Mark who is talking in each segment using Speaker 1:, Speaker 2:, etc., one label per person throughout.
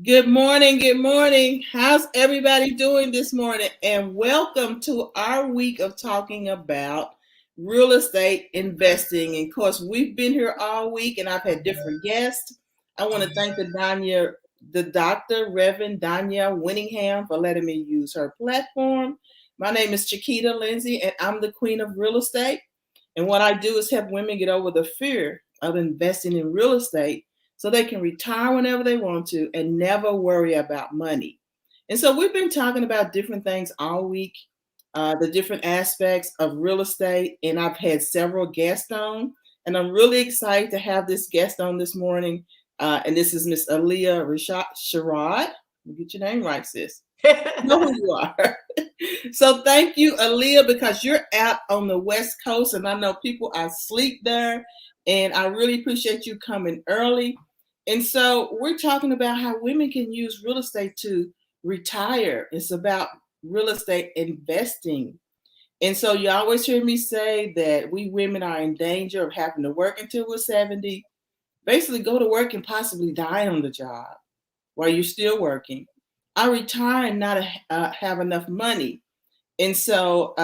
Speaker 1: Good morning. Good morning. How's everybody doing this morning? And welcome to our week of talking about real estate investing. And of course, we've been here all week and I've had different guests. I want to thank the Dr. Reverend Danya Winningham for letting me use her platform. My name is Chiquita Lindsay and I'm the queen of real estate. And what I do is help women get over the fear of investing in real estate so they can retire whenever they want to and never worry about money. And so we've been talking about different things all week, the different aspects of real estate, and I've had several guests on, and I'm really excited to have this guest on this morning. And this is Miss Aaliyah Rashad Sherrod. Get your name right, sis. You know who you are. So thank you, Aaliyah, because you're out on the West Coast, and I know people are asleep there. And I really appreciate you coming early. And so we're talking about how women can use real estate to retire. It's about real estate investing. And so you always hear me say that we women are in danger of having to work until we're 70, basically go to work and possibly die on the job while you're still working. I retire and not have enough money. And so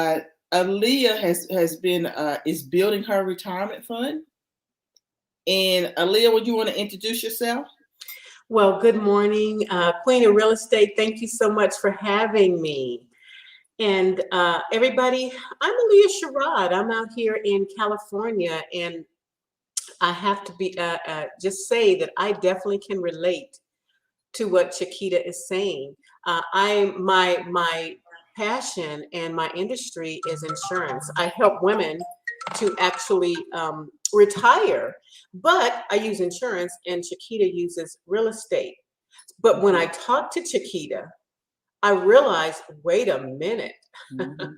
Speaker 1: Aaliyah has been is building her retirement fund. And Aaliyah, would you want to introduce yourself?
Speaker 2: Well, good morning, Queen of Real Estate. Thank you so much for having me. And everybody, I'm Aaliyah Sherrod. I'm out here in California, and I have to be just say that I definitely can relate to what Chiquita is saying. My passion and my industry is insurance. I help women to actually retire, but I use insurance, and Chiquita uses real estate. But when I talk to Chiquita, I realized, wait a minute,
Speaker 1: Mhm.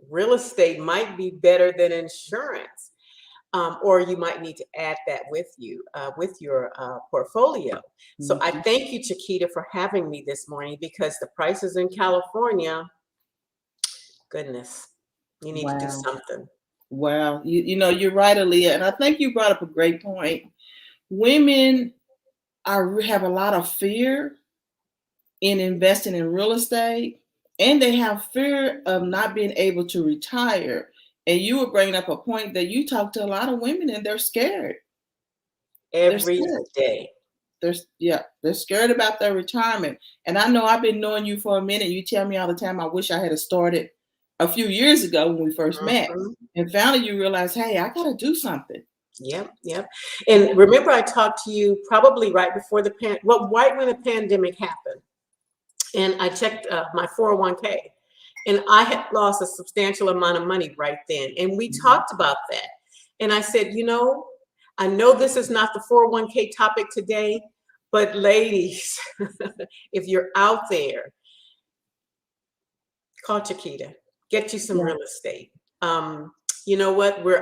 Speaker 2: real estate might be better than insurance. Or you might need to add that with your portfolio. So I
Speaker 1: Mhm.
Speaker 2: thank you, Chiquita, for having me this morning, because the prices in California, goodness, you need to do
Speaker 1: Wow.
Speaker 2: something.
Speaker 1: Wow. You know, you're right, Aaliyah. And I think you brought up a great point. Women have a lot of fear in investing in real estate, and they have fear of not being able to retire. And you were bringing up a point that you talk to a lot of women and they're scared. They're
Speaker 2: Every
Speaker 1: scared.
Speaker 2: day.
Speaker 1: They're scared about their retirement. And I know I've been knowing you for a minute. You tell me all the time, I wish I had started a few years ago when we first met.
Speaker 2: Mhm.
Speaker 1: And finally you realize, hey, I gotta do something.
Speaker 2: Yep, yep. And remember, I talked to you probably right before right when the pandemic happened. And I checked my 401k, and I had lost a substantial amount of money right then. And we
Speaker 1: Mhm.
Speaker 2: talked about that. And I said, I know this is not the 401k topic today, but ladies, if you're out there, call Chiquita, get you some
Speaker 1: Yeah.
Speaker 2: real estate. You know what? We're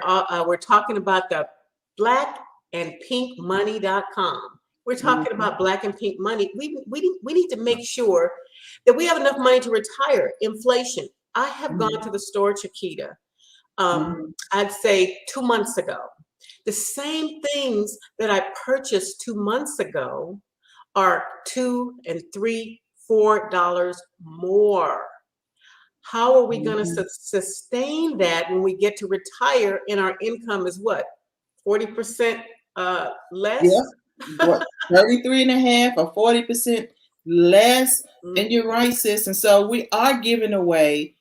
Speaker 2: talking about the blackandpinkmoney.com. We're talking
Speaker 1: Mhm.
Speaker 2: about black and pink money. We need to make sure that we have enough money to retire. Inflation. I have gone to the store, Chiquita,
Speaker 1: Mhm.
Speaker 2: I'd say 2 months ago. The same things that I purchased 2 months ago are $2 and $3, $4 more. How are we going to
Speaker 1: Mhm.
Speaker 2: sustain that when we get to retire and our income is what, 40%
Speaker 1: Yeah.
Speaker 2: less?
Speaker 1: What, 33 and a half or 40% less? And
Speaker 2: Mhm.
Speaker 1: you're right, sis. And so we are giving away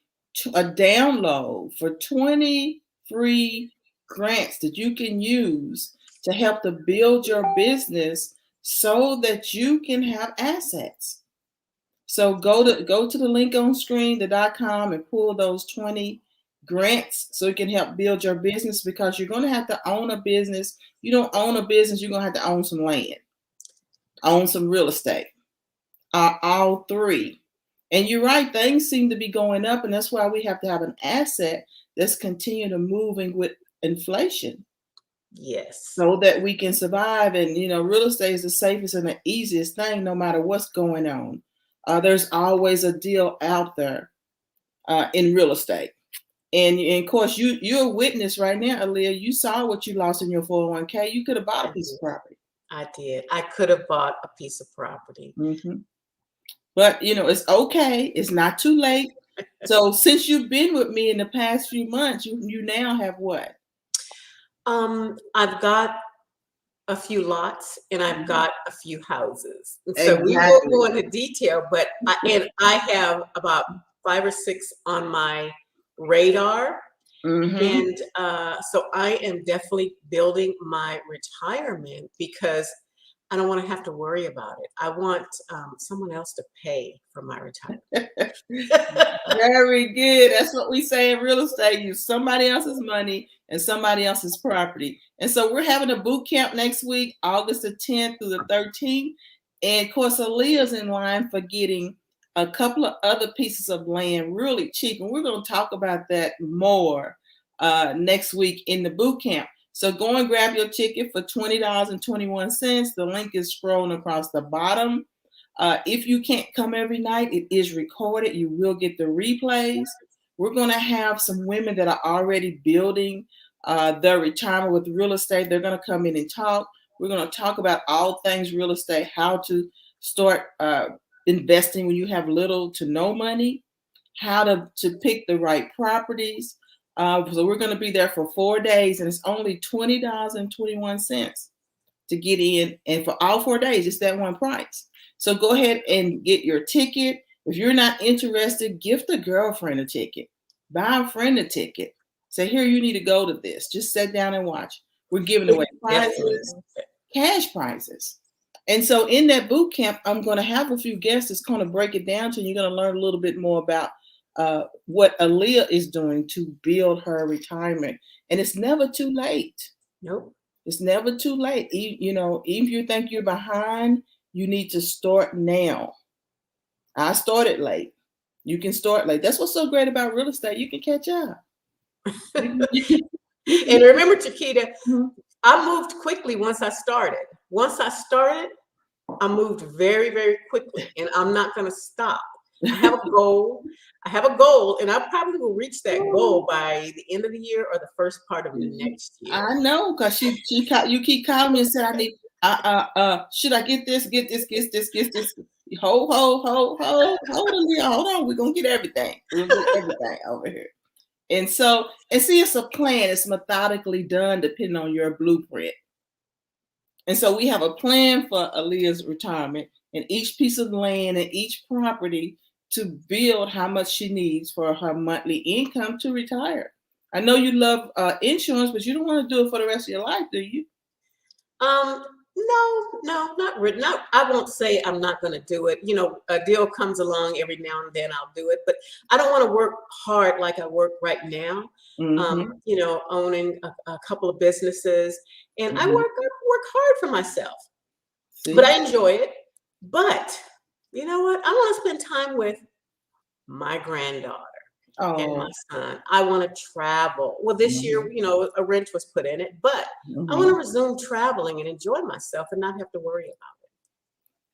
Speaker 1: a download for 20 free grants that you can use to help to build your business so that you can have assets. So go to the link on screen, the .com, and pull those 20 grants so it can help build your business, because you're going to have to own a business. You don't own a business, you're going to have to own some land, own some real estate, all three. And you're right, things seem to be going up, and that's why we have to have an asset that's continuing to moving with inflation
Speaker 2: Yes.
Speaker 1: so that we can survive. And real estate is the safest and the easiest thing, no matter what's going on. There's always a deal out there in real estate. And of course, you're a witness right now, Aaliyah. You saw what you lost in your 401k. You could have bought
Speaker 2: I
Speaker 1: a piece
Speaker 2: did.
Speaker 1: of property.
Speaker 2: I did. I could have bought a piece of property.
Speaker 1: Hmm. But it's okay. It's not too late. So since you've been with me in the past few months, you now have what?
Speaker 2: I've got a few lots and I've
Speaker 1: Mhm.
Speaker 2: got a few houses. And so we won't
Speaker 1: Exactly.
Speaker 2: go into detail, but I have about 5 or 6 on my radar.
Speaker 1: Hmm.
Speaker 2: And so I am definitely building my retirement because I don't want to have to worry about it. I want someone else to pay for my retirement.
Speaker 1: Very good. That's what we say in real estate. Use somebody else's money and somebody else's property. And so we're having a boot camp next week, August the 10th through the 13th. And of course, Aaliyah's in line for getting a couple of other pieces of land really cheap. And we're going to talk about that more next week in the boot camp. So go and grab your ticket for $20.21. The link is scrolling across the bottom. If you can't come every night, it is recorded. You will get the replays. We're going to have some women that are already building their retirement with real estate. They're going to come in and talk. We're going to talk about all things real estate, how to start investing when you have little to no money, how to pick the right properties. So we're going to be there for 4 days, and it's only $20.21 to get in. And for all 4 days, it's that one price. So go ahead and get your ticket. If you're not interested, gift a girlfriend a ticket. Buy a friend a ticket. Say, here, you need to go to this. Just sit down and watch. We're giving away
Speaker 2: Definitely.
Speaker 1: prizes, cash prizes. And so in that boot camp, I'm going to have a few guests that's going to break it down to you. You're going to learn a little bit more about what Aaliyah is doing to build her retirement. And it's never too late.
Speaker 2: Nope.
Speaker 1: It's never too late. Even if you think you're behind, you need to start now. I started late. You can start late. That's what's so great about real estate. You can catch up.
Speaker 2: And remember, Chiquita,
Speaker 1: Mhm.
Speaker 2: I moved quickly once I started. Once I started, I moved very, very quickly, and I'm not going to stop. I have a goal. And I probably will reach that goal by the end of the year or the first part of the next year.
Speaker 1: I know, because you keep calling me and said, I need should I get this, get this. Hold on. We're gonna get everything. We're gonna get everything over here. And see, it's a plan. It's methodically done depending on your blueprint. And so we have a plan for Aaliyah's retirement and each piece of land and each property to build how much she needs for her monthly income to retire. I know you love insurance, but you don't want to do it for the rest of your life, do you?
Speaker 2: No, not really. I won't say I'm not going to do it. A deal comes along every now and then, I'll do it. But I don't want to work hard like I work right now.
Speaker 1: Mm-hmm.
Speaker 2: Owning a couple of businesses, and I
Speaker 1: Mm-hmm.
Speaker 2: work hard for myself.
Speaker 1: See?
Speaker 2: But I enjoy it. But you know what? I want to spend time with my granddaughter and my son. I want to travel. Well, this year, a wrench was put in it, but I want to resume traveling and enjoy myself and not have to worry about it.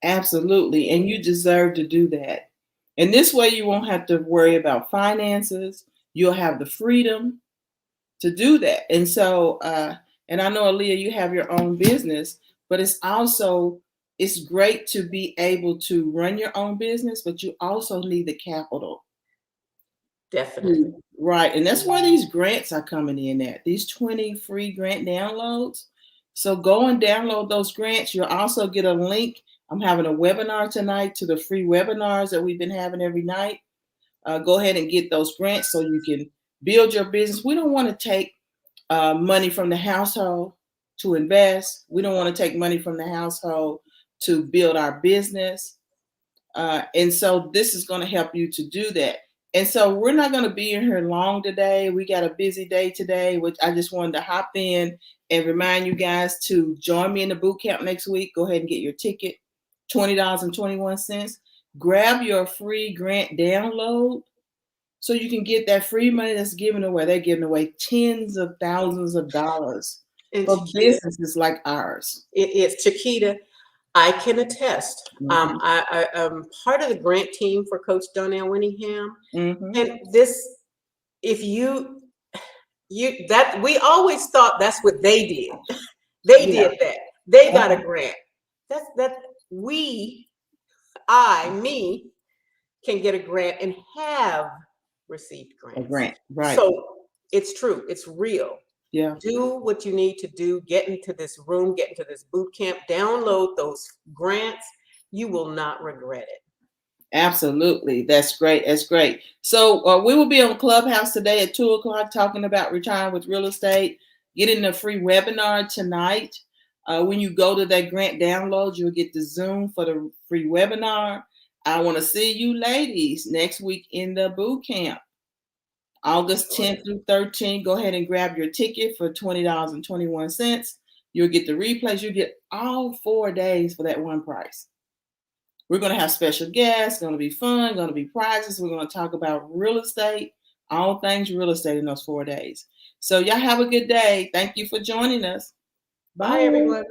Speaker 1: Absolutely. And you deserve to do that. And this way you won't have to worry about finances. You'll have the freedom to do that. And so, and I know, Aaliyah, you have your own business, but it's great to be able to run your own business, but you also need the capital.
Speaker 2: Definitely.
Speaker 1: Right. And that's where these grants are coming in at, these 20 free grant downloads. So go and download those grants. You'll also get a link. I'm having a webinar tonight to the free webinars that we've been having every night. Go ahead and get those grants so you can build your business. We don't want to take money from the household to invest. We don't want to take money from the household to build our business. And so this is going to help you to do that. And so we're not going to be in here long today. We got a busy day today, which I just wanted to hop in and remind you guys to join me in the boot camp next week. Go ahead and get your ticket, $20.21. Grab your free grant download so you can get that free money that's given away. They're giving away tens of thousands of dollars for businesses like ours.
Speaker 2: It's Chiquita. I can attest.
Speaker 1: Mm-hmm.
Speaker 2: I'm part of the grant team for Coach Donnell Winningham.
Speaker 1: Mm-hmm.
Speaker 2: And we always thought that's what they did. They did that. They got a grant. Me, can get a grant and have received grants.
Speaker 1: A grant, right.
Speaker 2: So it's true. It's real.
Speaker 1: Yeah.
Speaker 2: Do what you need to do. Get into this room, get into this boot camp, download those grants. You will not regret it.
Speaker 1: Absolutely. That's great. That's great. So we will be on Clubhouse today at 2:00 talking about retiring with real estate, getting a free webinar tonight. When you go to that grant download, you'll get the Zoom for the free webinar. I want to see you ladies next week in the boot camp. August 10th through 13th. Go ahead and grab your ticket for $20.21. You'll get the replays. You'll get all 4 days for that one price. We're going to have special guests. Going to be fun. Going to be prizes. We're going to talk about real estate, all things real estate in those 4 days. So y'all have a good day. Thank you for joining us.
Speaker 2: Bye everyone.